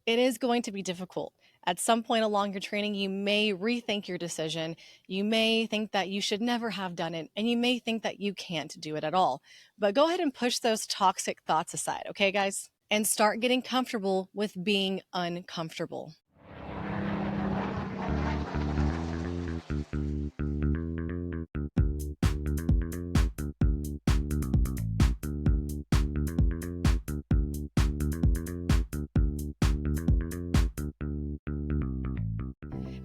It is going to be difficult. At some point along your training, you may rethink your decision. You may think that you should never have done it, and you may think that you can't do it at all. But go ahead and push those toxic thoughts aside, okay, guys? And start getting comfortable with being uncomfortable.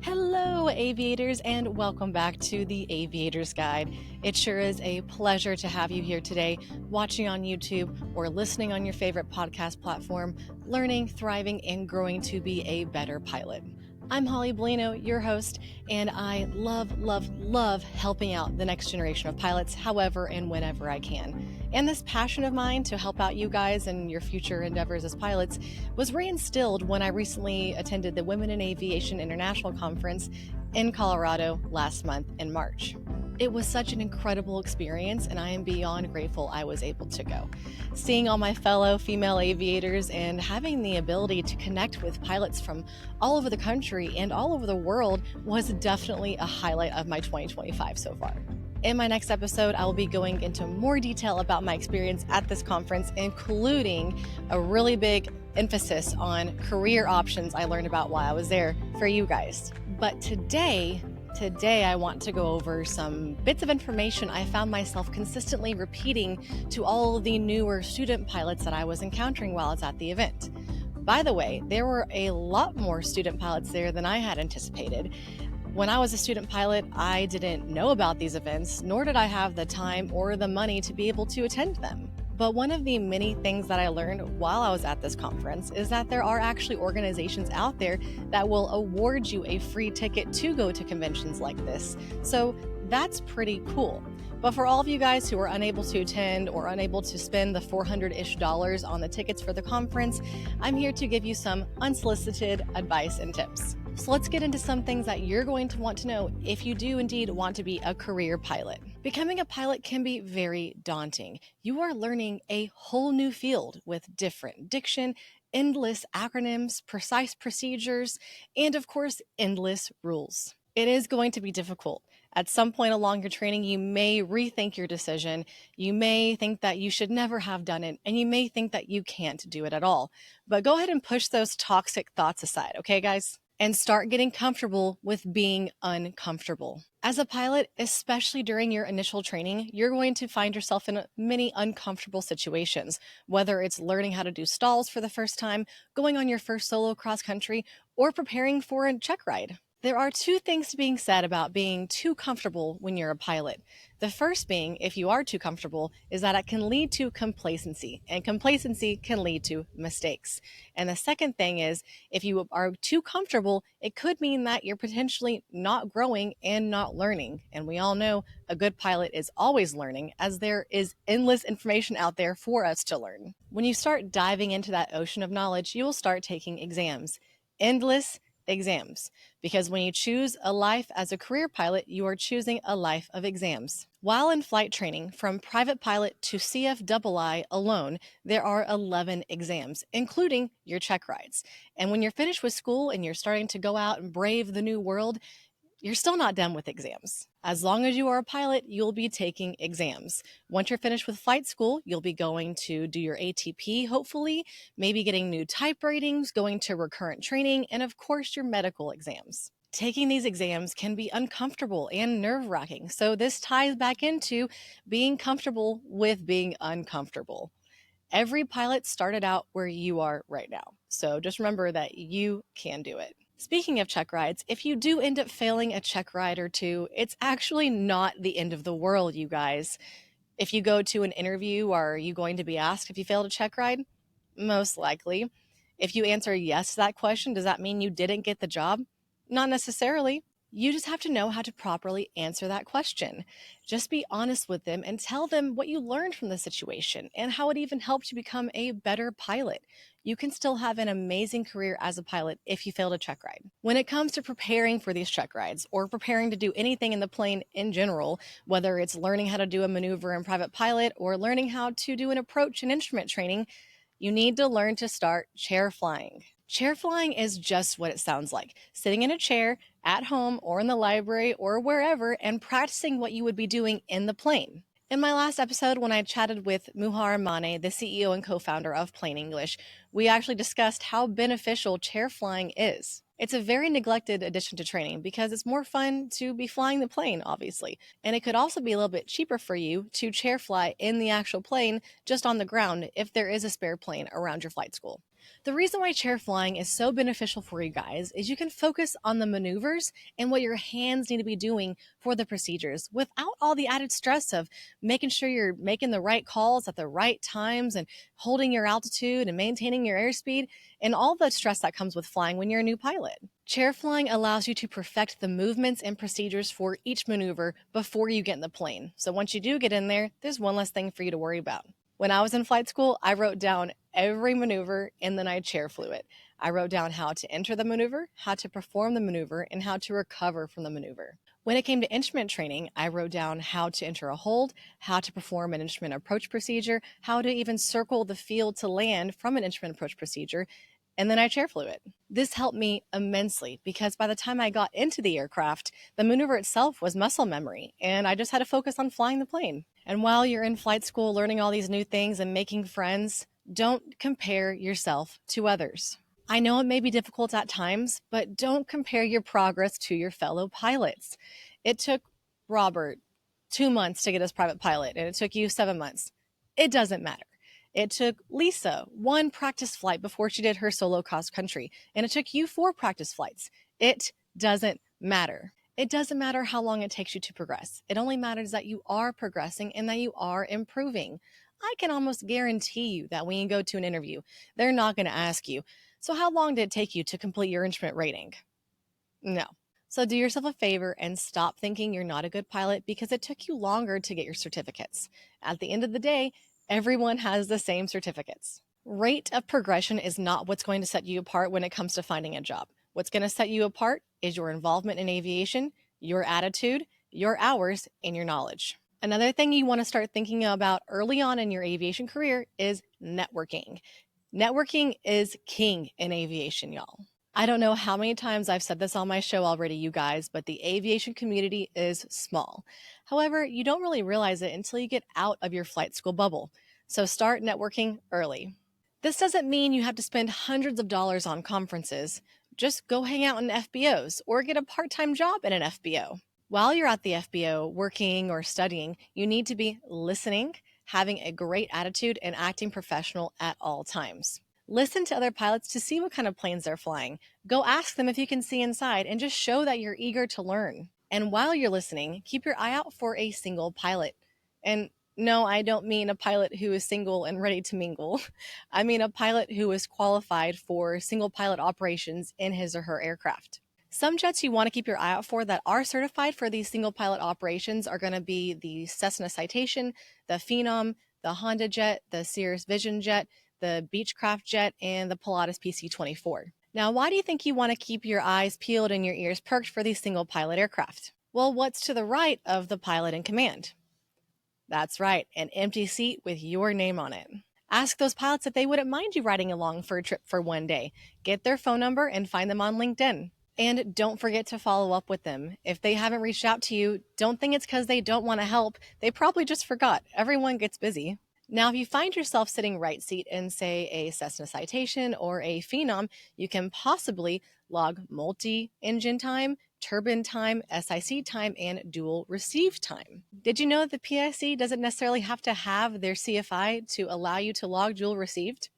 Hello, aviators, and welcome back to the Aviator's Guide. It sure is a pleasure to have you here today, watching on YouTube or listening on your favorite podcast platform, learning, thriving, and growing to be a better pilot. I'm Hollie Bellino, your host, and I love helping out the next generation of pilots however and whenever I can. And this passion of mine to help out you guys and your future endeavors as pilots was reinstilled when I recently attended the Women in Aviation International Conference in Colorado last month in March. It was such an incredible experience, and I am beyond grateful I was able to go. Seeing all my fellow female aviators and having the ability to connect with pilots from all over the country and all over the world was definitely a highlight of my 2025 so far. In my next episode, I will be going into more detail about my experience at this conference, including a really big emphasis on career options I learned about while I was there for you guys. But today I want to go over some bits of information I found myself consistently repeating to all of the newer student pilots that I was encountering while I was at the event. By the way, there were a lot more student pilots there than I had anticipated. When I was a student pilot, I didn't know about these events, nor did I have the time or the money to be able to attend them. But one of the many things that I learned while I was at this conference is that there are actually organizations out there that will award you a free ticket to go to conventions like this. So that's pretty cool. But for all of you guys who are unable to attend or unable to spend the $400-ish on the tickets for the conference, I'm here to give you some unsolicited advice and tips. So let's get into some things that you're going to want to know if you do indeed want to be a career pilot. Becoming a pilot can be very daunting. You are learning a whole new field with different diction, endless acronyms, precise procedures, and of course, endless rules. It is going to be difficult. At some point along your training, you may rethink your decision. You may think that you should never have done it, and you may think that you can't do it at all. But go ahead and push those toxic thoughts aside, okay, guys? And start getting comfortable with being uncomfortable. As a pilot, especially during your initial training, you're going to find yourself in many uncomfortable situations, whether it's learning how to do stalls for the first time, going on your first solo cross country, or preparing for a check ride. There are two things being said about being too comfortable when you're a pilot. The first being, if you are too comfortable, is that it can lead to complacency, and complacency can lead to mistakes. And the second thing is, if you are too comfortable, it could mean that you're potentially not growing and not learning. And we all know a good pilot is always learning, as there is endless information out there for us to learn. When you start diving into that ocean of knowledge, you will start taking exams. Endless exams, because when you choose a life as a career pilot, you are choosing a life of exams. While in flight training, from private pilot to CFII alone, there are 11 exams, including your check rides. And when you're finished with school and you're starting to go out and brave the new world, you're still not done with exams. As long as you are a pilot, you'll be taking exams. Once you're finished with flight school, you'll be going to do your ATP, hopefully, maybe getting new type ratings, going to recurrent training, and of course, your medical exams. Taking these exams can be uncomfortable and nerve-wracking, so this ties back into being comfortable with being uncomfortable. Every pilot started out where you are right now, so just remember that you can do it. Speaking of check rides, if you do end up failing a check ride or two, it's actually not the end of the world, you guys. If you go to an interview, are you going to be asked if you failed a check ride? Most likely. If you answer yes to that question, does that mean you didn't get the job? Not necessarily. You just have to know how to properly answer that question. Just be honest with them and tell them what you learned from the situation and how it even helped you become a better pilot. You can still have an amazing career as a pilot if you failed a check ride. When it comes to preparing for these check rides or preparing to do anything in the plane in general, whether it's learning how to do a maneuver in private pilot or learning how to do an approach and instrument training, you need to learn to start chair flying. Chair flying is just what it sounds like, sitting in a chair at home or in the library or wherever and practicing what you would be doing in the plane. In my last episode, when I chatted with Muhar Mane, the CEO and co-founder of Plain English, we actually discussed how beneficial chair flying is. It's a very neglected addition to training because it's more fun to be flying the plane, obviously. And it could also be a little bit cheaper for you to chair fly in the actual plane just on the ground if there is a spare plane around your flight school. The reason why chair flying is so beneficial for you guys is you can focus on the maneuvers and what your hands need to be doing for the procedures without all the added stress of making sure you're making the right calls at the right times and holding your altitude and maintaining your airspeed and all the stress that comes with flying when you're a new pilot. Chair flying allows you to perfect the movements and procedures for each maneuver before you get in the plane. So once you do get in there, there's one less thing for you to worry about. When I was in flight school, I wrote down every maneuver and then I chair flew it. I wrote down how to enter the maneuver, how to perform the maneuver, and how to recover from the maneuver. When it came to instrument training, I wrote down how to enter a hold, how to perform an instrument approach procedure, how to even circle the field to land from an instrument approach procedure, and then I chair flew it. This helped me immensely because by the time I got into the aircraft, the maneuver itself was muscle memory, and I just had to focus on flying the plane. And while you're in flight school learning all these new things and making friends, don't compare yourself to others. I know it may be difficult at times, but don't compare your progress to your fellow pilots. It took Robert 2 months to get his private pilot, and it took you 7 months. It doesn't matter. It took Lisa one practice flight before she did her solo cross country, and it took you 4 practice flights. It doesn't matter. It doesn't matter how long it takes you to progress. It only matters that you are progressing and that you are improving. I can almost guarantee you that when you go to an interview, they're not going to ask you, so how long did it take you to complete your instrument rating? No. So do yourself a favor and stop thinking you're not a good pilot because it took you longer to get your certificates. At the end of the day, everyone has the same certificates. Rate of progression is not what's going to set you apart when it comes to finding a job. What's going to set you apart is your involvement in aviation, your attitude, your hours, and your knowledge. Another thing you want to start thinking about early on in your aviation career is networking. Networking is king in aviation, y'all. I don't know how many times I've said this on my show already, you guys, but the aviation community is small. However, you don't really realize it until you get out of your flight school bubble. So start networking early. This doesn't mean you have to spend hundreds of dollars on conferences. Just go hang out in FBOs or get a part-time job in an FBO. While you're at the FBO working or studying, you need to be listening, having a great attitude, and acting professional at all times. Listen to other pilots to see what kind of planes they're flying. Go ask them if you can see inside and just show that you're eager to learn. And while you're listening, keep your eye out for a single pilot. And no, I don't mean a pilot who is single and ready to mingle. I mean a pilot who is qualified for single pilot operations in his or her aircraft. Some jets you want to keep your eye out for that are certified for these single pilot operations are going to be the Cessna Citation, the Phenom, the Honda Jet, the Cirrus Vision Jet, the Beechcraft Jet, and the Pilatus PC-24. Now, why do you think you want to keep your eyes peeled and your ears perked for these single pilot aircraft? Well, what's to the right of the pilot in command? That's right, an empty seat with your name on it. Ask those pilots if they wouldn't mind you riding along for a trip for one day. Get their phone number and find them on LinkedIn. And don't forget to follow up with them. If they haven't reached out to you, don't think it's because they don't want to help. They probably just forgot. Everyone gets busy. Now, if you find yourself sitting right seat in, say, a Cessna Citation or a Phenom, you can possibly log multi-engine time, turbine time, SIC time, and dual receive time. Did you know that the PIC doesn't necessarily have to have their CFI to allow you to log dual received?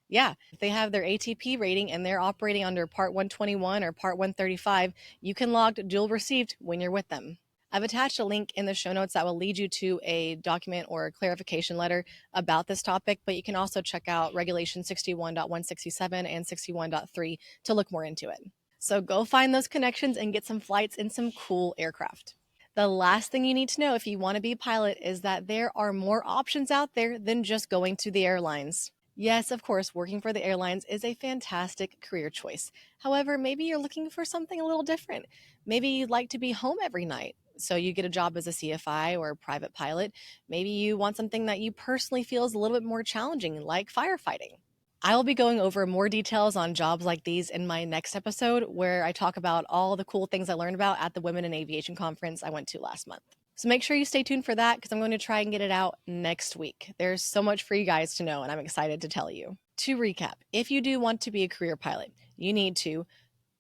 Yeah, if they have their ATP rating and they're operating under Part 121 or Part 135, you can log dual received when you're with them. I've attached a link in the show notes that will lead you to a document or a clarification letter about this topic, but you can also check out Regulation 61.167 and 61.3 to look more into it. So go find those connections and get some flights in some cool aircraft. The last thing you need to know if you want to be a pilot is that there are more options out there than just going to the airlines. Yes, of course, working for the airlines is a fantastic career choice. However, maybe you're looking for something a little different. Maybe you'd like to be home every night, so you get a job as a CFI or a private pilot. Maybe you want something that you personally feel is a little bit more challenging, like firefighting. I will be going over more details on jobs like these in my next episode, where I talk about all the cool things I learned about at the Women in Aviation conference I went to last month. So make sure you stay tuned for that, because I'm going to try and get it out next week. There's so much for you guys to know, and I'm excited to tell you. To recap, if you do want to be a career pilot, you need to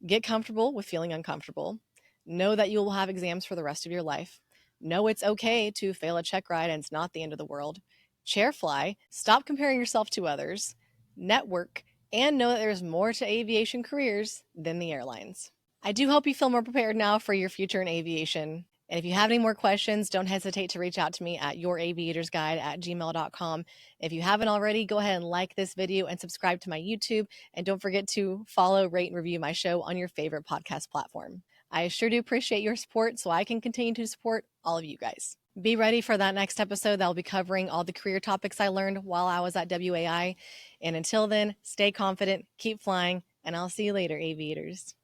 get comfortable with feeling uncomfortable, know that you will have exams for the rest of your life, know it's okay to fail a check ride and it's not the end of the world, chair fly, stop comparing yourself to others, network, and know that there's more to aviation careers than the airlines. I do hope you feel more prepared now for your future in aviation. And if you have any more questions, don't hesitate to reach out to me at youraviatorsguide@gmail.com. If you haven't already, go ahead and like this video and subscribe to my YouTube. And don't forget to follow, rate, and review my show on your favorite podcast platform. I sure do appreciate your support, so I can continue to support all of you guys. Be ready for that next episode that will be covering all the career topics I learned while I was at WAI. And until then, stay confident, keep flying, and I'll see you later, aviators.